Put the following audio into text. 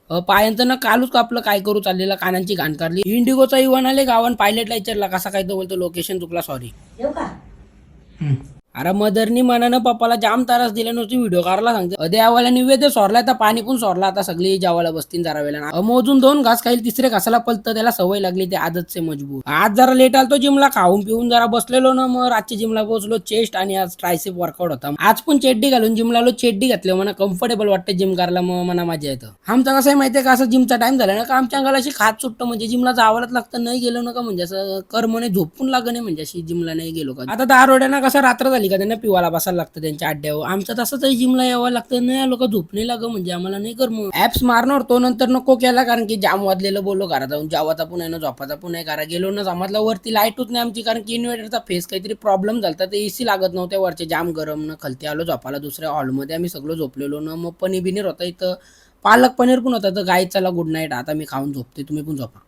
पायांचं ना कालूच कापलं, काय करू चाललेलं, कानांची घाण काढली. इंडिगोचा इव्हन आले गावान पायलटला विचारला कसा काय, तो बोलतो लोकेशन चुकला, सॉरी. येऊ का? अरे मदरनी मनानं पप्पाला जाम तारास दिल्या नव्हती, व्हिडिओ काढला सांगते. देवाला निवेद्य सोरला, आता पाणी पण सोरला. आता सगळी जेवायला बसतील जरा वेळेला. मोजून 2 घास खाईल, तिसरे घासाला पलतं, त्याला सवय लागली, ते आदतचे मजबूर. आज जरा लेट आलतो जिमला, खाऊन पिऊन जरा बसलेलो ना, मग रातची जिमला पोहोचलो. चेस्ट आणि आज ट्रायसेप वर्कआउट होता. आज पण चेड्डी घालून जिमला आलो. चेड्डी घातली मला कम्फर्टेबल वाटतं जिम करायला, मग मला मजा येतं. आमचं कसं आहे माहितीये का, असं जिमचा टाइम झाला ना का आमच्या अंगाला अशी खात सुटतं, म्हणजे जिमला जावंच लागतं. नाही गेलो ना का म्हणजे असं कर्मने झोपून लागणे, म्हणजे अशी जिमला नाही गेलो का. आता दारोड्यांना कसं रात्र झाली का त्यांना पिवाला बसायला लागतं त्यांच्या अड्ड्यावर. आमचं तसंच आहे, जिमला यावं लागतं. नाही लोक झोप नाही लाग, म्हणजे आम्हाला नाही कर. मग ऍप्स मारणार तो नंतर नको केला, कारण की जाम वाजलेलं बोललो. घरात जाऊन जेवाचा पण आहे ना झोपाचा पण आहे. घरा गेलो ना जमातला, वरती लाईटच नाही आमची, कारण की इन्व्हर्टरचा फेस काहीतरी प्रॉब्लेम झाला, ते एसी लागत नव्हत्या वरचे, जाम गरम. न खालती आलो झोपाला दुसऱ्या हॉलमध्ये, आम्ही सगळं झोपलेलो ना. मग पनीर बिनीर होता इथं, पालक पनीर पण होता. तर गाय चला गुड नाईट, आता मी खाऊन झोपते, तुम्ही पण झोपा.